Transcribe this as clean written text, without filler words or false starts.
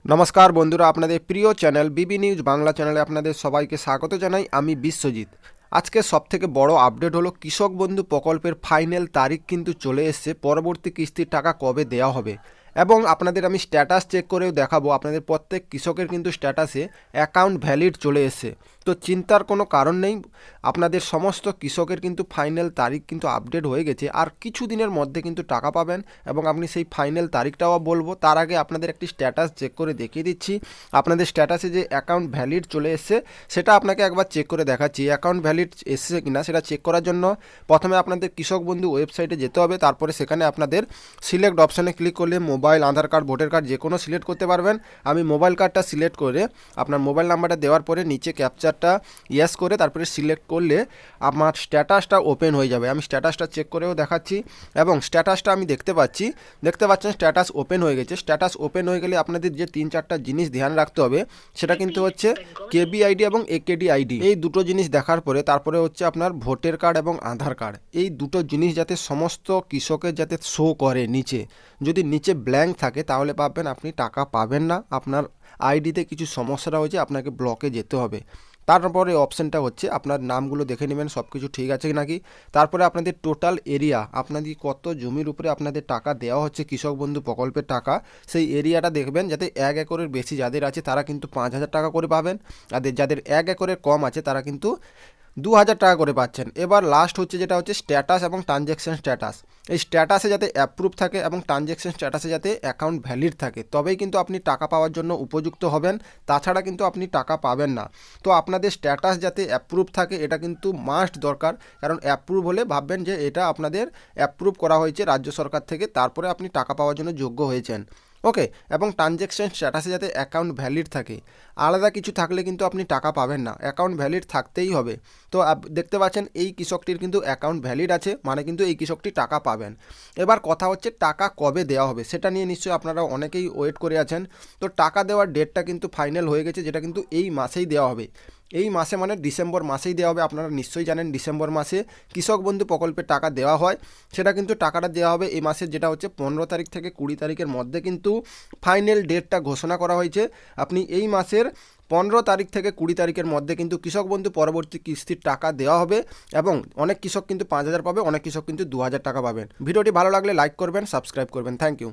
নমস্কার বন্ধুরা, আপনাদের প্রিয় চ্যানেল বিবি নিউজ বাংলা চ্যানেলে আপনাদের সবাইকে স্বাগত জানাই। আমি বিশ্বজিৎ। আজকে সবথেকে বড় আপডেট হলো কৃষক বন্ধু প্রকল্পের ফাইনাল তারিখ কিন্তু চলে এসেছে। পরবর্তী কিস্তির টাকা কবে দেওয়া হবে এবং আপনাদের আমি স্ট্যাটাস চেক করেও দেখাবো। আপনাদের প্রত্যেক কৃষকের কিন্তু স্ট্যাটাসে অ্যাকাউন্ট ভ্যালিড চলে এসেছে, তো চিন্তার কোনো কারণ নেই। আপনাদের সমস্ত কৃষকের কিন্তু ফাইনাল তারিখ কিন্তু আপডেট হয়ে গেছে, আর কিছু দিনের মধ্যে কিন্তু টাকা পাবেন এবং আপনি সেই ফাইনাল তারিখটাও বলবো। তার আগে আপনাদের একটি স্ট্যাটাস চেক করে দেখিয়ে দিচ্ছি। আপনাদের স্ট্যাটাসে যে অ্যাকাউন্ট ভ্যালিড চলে এসেছে সেটা আপনাকে একবার চেক করে দেখাচ্ছি। অ্যাকাউন্ট ভ্যালিড এসেছে কিনা সেটা চেক করার জন্য প্রথমে আপনাদের কৃষক বন্ধু ওয়েবসাইটে যেতে হবে। তারপরে সেখানে আপনাদের সিলেক্ট অপশানে ক্লিক করলে মোবাইল, আধার কার্ড, ভোটার কার্ড যে কোনো সিলেক্ট করতে পারবেন। আমি মোবাইল কার্ডটা সিলেক্ট করে আপনার মোবাইল নাম্বারটা দেওয়ার পরে নিচে ক্যাপচারটা ইয়েস করে তারপরে সিলেক্ট করলে আমার স্ট্যাটাসটা ওপেন হয়ে যাবে। আমি স্ট্যাটাসটা চেক করেও দেখাচ্ছি এবং স্ট্যাটাসটা আমি দেখতে পাচ্ছেন স্ট্যাটাস ওপেন হয়ে গেছে। স্ট্যাটাস ওপেন হয়ে গেলে আপনাদের যে 3-4টা জিনিস ধ্যান রাখতে হবে সেটা কিন্তু হচ্ছে কেবি আইডি এবং একেডি আইডি। এই দুটো জিনিস দেখার পরে তারপরে হচ্ছে আপনার ভোটার কার্ড এবং আধার কার্ড। এই দুটো জিনিস যাতে সমস্ত কৃষকের যাতে শো করে নিচে, যদি নিচে ব্ল্যাঙ্ক থাকে তাহলে পাবেন আপনি টাকা পাবেন না। আপনার আইডিতে কিছু সমস্যা হয়েছে, আপনাকে ব্লকে যেতে হবে। তারপরে অপশানটা হচ্ছে আপনার নামগুলো দেখে নেবেন সব কিছু ঠিক আছে নাকি। তারপরে আপনাদের টোটাল এরিয়া, আপনাদের কত জমির উপরে আপনাদের টাকা দেওয়া হচ্ছে কৃষক বন্ধু প্রকল্পের টাকা, সেই এরিয়াটা দেখবেন। যাতে 1 একরের বেশি যাদের আছে তারা কিন্তু 5,000 টাকা করে পাবেন, আর যাদের 1 একরের কম আছে তারা কিন্তু 2,000 টাকা করে পাচ্ছেন। এবার লাস্ট হচ্ছে যেটা হচ্ছে স্ট্যাটাস এবং ট্রানজ্যাকশন স্ট্যাটাস। এই স্ট্যাটাসে যাতে অ্যাপ্রুভ থাকে এবং ট্রানজ্যাকশন স্ট্যাটাসে যাতে অ্যাকাউন্ট ভ্যালিড থাকে, তবেই কিন্তু আপনি টাকা পাওয়ার জন্য উপযুক্ত হবেন, তাছাড়া কিন্তু আপনি টাকা পাবেন না। তো আপনাদের স্ট্যাটাস যাতে অ্যাপ্রুভ থাকে এটা কিন্তু মাস্ট দরকার, কারণ অ্যাপ্রুভ হলে ভাববেন যে এটা আপনাদের অ্যাপ্রুভ করা হয়েছে রাজ্য সরকার থেকে, তারপরে আপনি টাকা পাওয়ার জন্য যোগ্য হয়েছেন। ওকে, এবং ট্রানজ্যাকশন স্ট্যাটাসে যাতে অ্যাকাউন্ট ভ্যালিড থাকে, আলাদা কিছু থাকলে কিন্তু আপনি টাকা পাবেন না, অ্যাকাউন্ট ভ্যালিড থাকতেই হবে। তো দেখতে পাচ্ছেন এই কৃষকটির কিন্তু অ্যাকাউন্ট ভ্যালিড আছে, মানে কিন্তু এই কৃষকটি টাকা পাবেন। এবার কথা হচ্ছে টাকা কবে দেওয়া হবে সেটা নিয়ে নিশ্চয়ই আপনারা অনেকেই ওয়েট করে আছেন। তো টাকা দেওয়ার ডেটটা কিন্তু ফাইনাল হয়ে গেছে, যেটা কিন্তু এই মাসেই দেওয়া হবে। এই মাসে মানে ডিসেম্বর মাসেই দেওয়া হবে। আপনারা নিশ্চয়ই জানেন ডিসেম্বর মাসে কৃষক বন্ধু প্রকল্পের টাকা দেওয়া হয়। সেটা কিন্তু টাকাটা দেওয়া হবে এই মাসের যেটা হচ্ছে 15 তারিখ থেকে 20 তারিখের মধ্যে কিন্তু ফাইনাল ডেটটা ঘোষণা করা হয়েছে। আপনি এই মাসের 15 তারিখ থেকে 20 তারিখের মধ্যে কিন্তু কৃষক বন্ধু পরবর্তী কিস্তির টাকা দেওয়া হবে এবং অনেক কৃষক কিন্তু 5,000 পাবে, অনেক কৃষক কিন্তু 2,000 টাকা পাবেন। ভিডিওটি ভালো লাগলে লাইক করবেন, সাবস্ক্রাইব করবেন। Thank you.